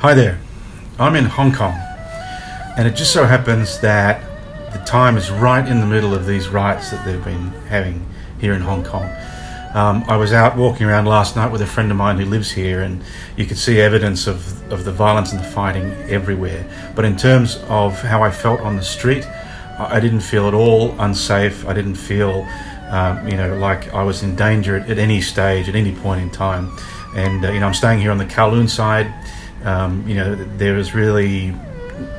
Hi there, I'm in Hong Kong, and it just so happens that the time is right in the middle of these riots that they've been having here in Hong Kong. I was out walking around last night with a friend of mine who lives here, and you could see evidence of the violence and the fighting everywhere. But in terms of how I felt on the street, I didn't feel at all unsafe. I didn't feel like I was in danger at any stage, at any point in time. And I'm staying here on the Kowloon side. There is really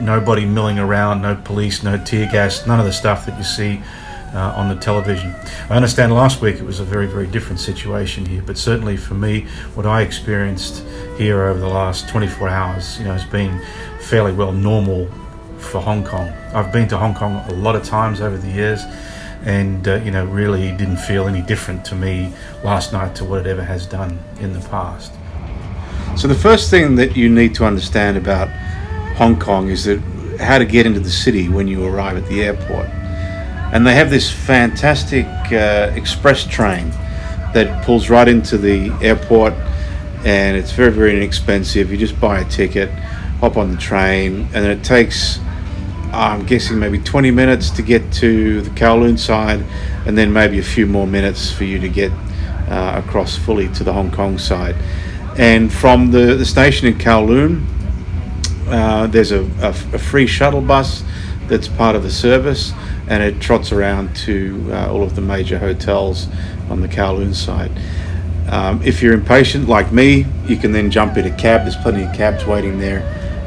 nobody milling around, no police, no tear gas, none of the stuff that you see on the television. I understand last week it was a very, very different situation here, but certainly for me, what I experienced here over the last 24 hours, has been fairly well normal for Hong Kong. I've been to Hong Kong a lot of times over the years, and really didn't feel any different to me last night to what it ever has done in the past. So the first thing that you need to understand about Hong Kong is that how to get into the city when you arrive at the airport. And they have this fantastic express train that pulls right into the airport, and it's very, very inexpensive. You just buy a ticket, hop on the train, and then it takes, I'm guessing, maybe 20 minutes to get to the Kowloon side, and then maybe a few more minutes for you to get across fully to the Hong Kong side. And from the station in Kowloon, there's a free shuttle bus that's part of the service, and it trots around to all of the major hotels on the Kowloon side. If you're impatient like me, you can then jump in a cab. There's plenty of cabs waiting there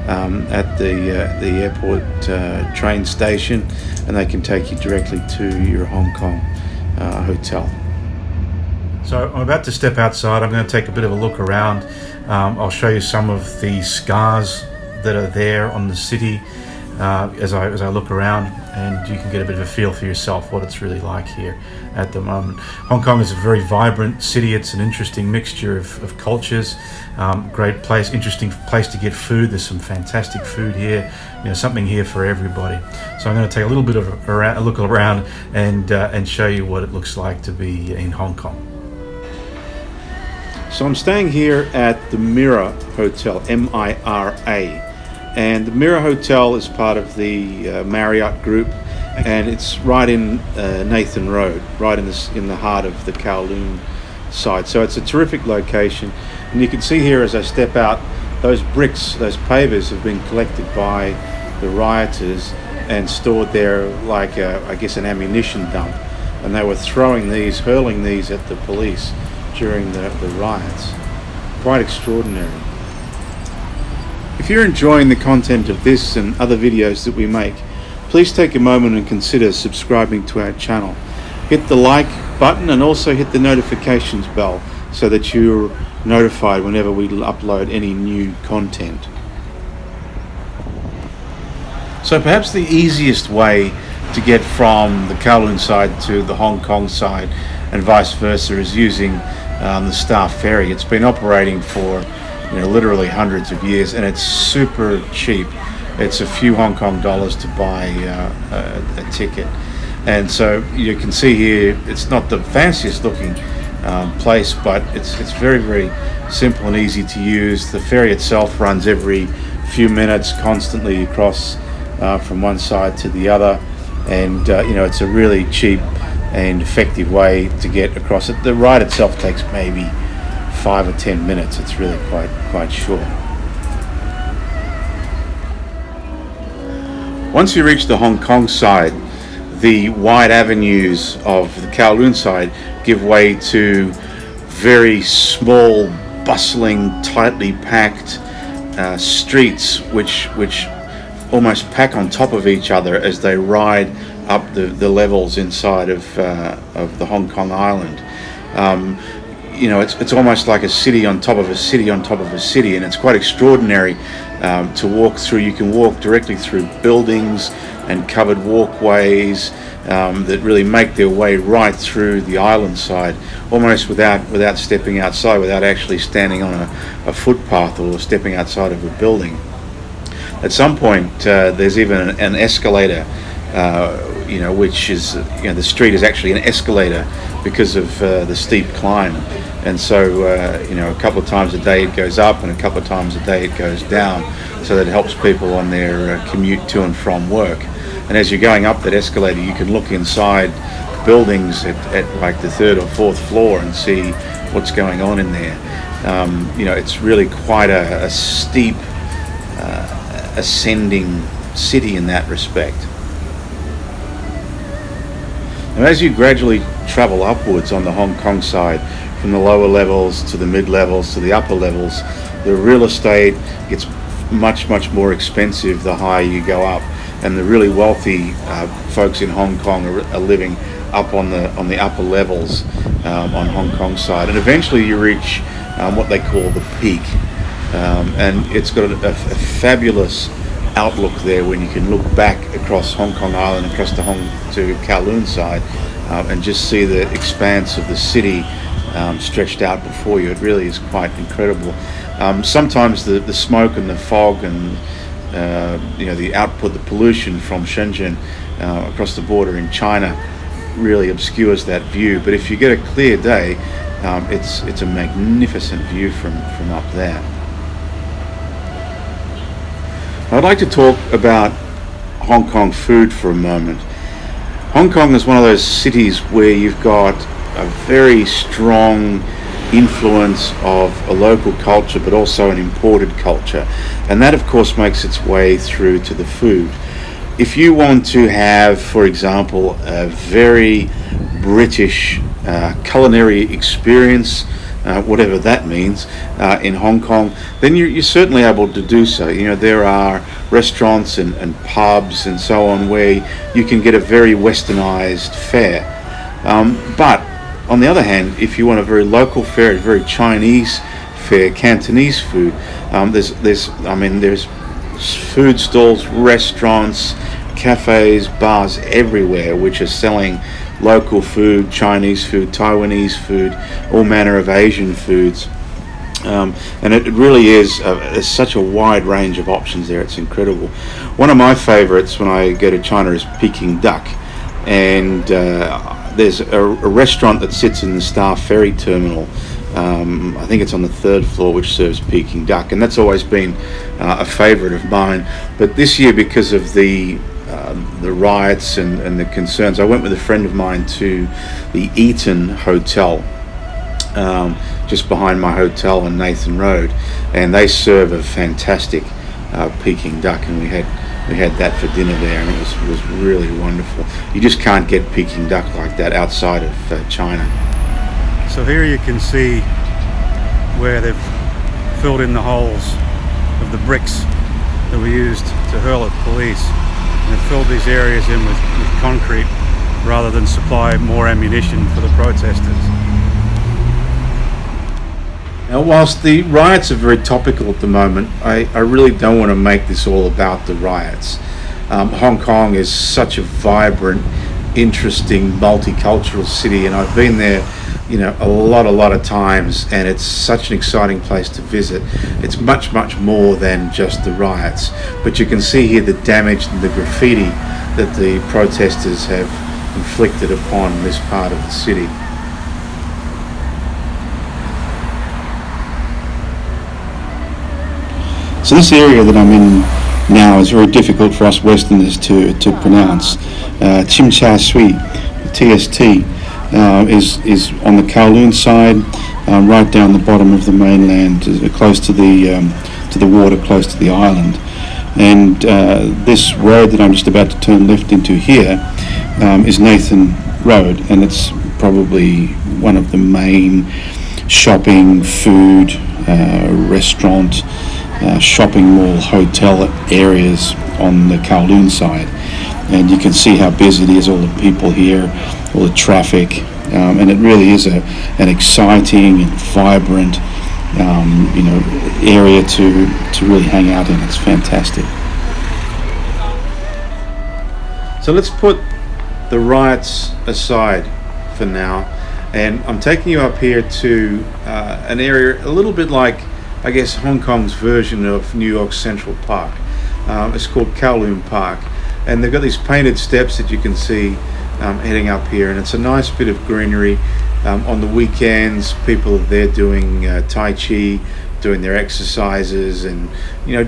at the airport train station, and they can take you directly to your Hong Kong hotel. So I'm about to step outside. I'm going to take a bit of a look around. I'll show you some of the scars that are there on the city as I look around, and you can get a bit of a feel for yourself what it's really like here at the moment. Hong Kong is a very vibrant city. It's an interesting mixture of cultures. Great place, interesting place to get food. There's some fantastic food here. Something here for everybody. So I'm going to take a little bit of a look around and show you what it looks like to be in Hong Kong. So I'm staying here at the Mira Hotel, M-I-R-A, and the Mira Hotel is part of the Marriott Group, and it's right in Nathan Road, right in the heart of the Kowloon side. So it's a terrific location, and you can see here as I step out, those bricks, those pavers have been collected by the rioters and stored there like I guess an ammunition dump, and they were hurling these at the police during the riots. Quite extraordinary. If you're enjoying the content of this and other videos that we make, please take a moment and consider subscribing to our channel. Hit the like button and also hit the notifications bell so that you're notified whenever we upload any new content. So perhaps the easiest way to get from the Kowloon side to the Hong Kong side and vice versa is using the Staff Ferry. It's been operating for literally hundreds of years, and it's super cheap. It's a few Hong Kong dollars to buy a ticket. And so you can see here, it's not the fanciest looking place, but it's very, very simple and easy to use. The ferry itself runs every few minutes constantly across from one side to the other, and it's a really cheap and effective way to get across it. The ride itself takes maybe 5 or 10 minutes. It's really quite short. Once you reach the Hong Kong side, the wide avenues of the Kowloon side give way to very small, bustling, tightly packed streets which almost pack on top of each other as they ride up the levels inside of the Hong Kong island. It's almost like a city on top of a city on top of a city, and it's quite extraordinary to walk through. You can walk directly through buildings and covered walkways that really make their way right through the island side, almost without stepping outside, without actually standing on a footpath or stepping outside of a building. At some point, there's even an escalator which is, the street is actually an escalator because of the steep climb. And so, a couple of times a day it goes up and a couple of times a day it goes down, so that it helps people on their commute to and from work. And as you're going up that escalator, you can look inside buildings at like the third or fourth floor and see what's going on in there. It's really quite a steep ascending city in that respect. Now, as you gradually travel upwards on the Hong Kong side, from the lower levels to the mid levels to the upper levels, the real estate gets much more expensive the higher you go up, and the really wealthy folks in Hong Kong are living up on the upper levels on Hong Kong side, and eventually you reach what they call the peak, and it's got a fabulous outlook there when you can look back across Hong Kong Island, across to Kowloon side, and just see the expanse of the city stretched out before you. It really is quite incredible. Sometimes the smoke and the fog and the output, the pollution from Shenzhen across the border in China really obscures that view. But if you get a clear day, it's a magnificent view from up there. I'd like to talk about Hong Kong food for a moment. Hong Kong is one of those cities where you've got a very strong influence of a local culture, but also an imported culture, and that of course makes its way through to the food. If you want to have, for example, a very British culinary experience, whatever that means, in Hong Kong, then you're certainly able to do so. There are restaurants and pubs and so on where you can get a very westernized fare, but on the other hand, if you want a very local fare, a very Chinese fare, Cantonese food, there's food stalls, restaurants, cafes, bars everywhere which are selling local food, Chinese food, Taiwanese food, all manner of Asian foods. And it really is there's such a wide range of options there. It's incredible. One of my favorites when I go to China is Peking duck, and there's a restaurant that sits in the Star Ferry terminal. I think it's on the third floor, which serves Peking duck, and that's always been a favorite of mine. But this year, because of the riots and the concerns, I went with a friend of mine to the Eaton Hotel, just behind my hotel on Nathan Road, and they serve a fantastic Peking duck, and we had that for dinner there, and it was really wonderful. You just can't get Peking duck like that outside of China. So here you can see where they've filled in the holes of the bricks that were used to hurl at police, and they've filled these areas in with concrete rather than supply more ammunition for the protesters. Now, whilst the riots are very topical at the moment, I really don't want to make this all about the riots. Hong Kong is such a vibrant, interesting, multicultural city, and I've been there a lot of times, and it's such an exciting place to visit. It's much more than just the riots, but you can see here the damage and the graffiti that the protesters have inflicted upon this part of the city. So this area that I'm in now is very difficult for us Westerners to pronounce. Tsim Sha Tsui, TST, is on the Kowloon side, right down the bottom of the mainland, close to the water, close to the island. And this road that I'm just about to turn left into here is Nathan Road, and it's probably one of the main shopping, food, restaurant, shopping mall, hotel areas on the Kowloon side. And you can see how busy it is, all the people here, all the traffic, and it really is an exciting and vibrant area to really hang out in. It's fantastic. So let's put the riots aside for now, and I'm taking you up here to an area a little bit like, I guess, Hong Kong's version of New York's Central Park. It's called Kowloon Park, and they've got these painted steps that you can see heading up here, and it's a nice bit of greenery. On the weekends, people are there doing Tai Chi, doing their exercises, and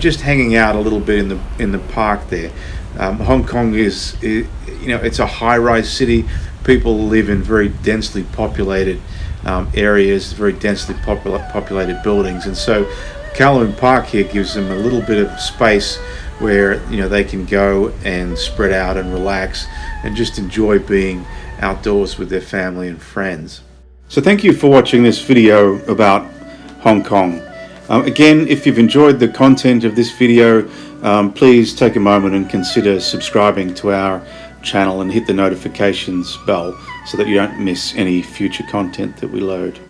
just hanging out a little bit in the park there. Hong Kong is it's a high-rise city. People live in very densely populated areas, very densely populated buildings, and so Kowloon Park here gives them a little bit of space where they can go and spread out and relax and just enjoy being outdoors with their family and friends. So thank you for watching this video about Hong Kong. Again, if you've enjoyed the content of this video, please take a moment and consider subscribing to our channel and hit the notifications bell so that you don't miss any future content that we load.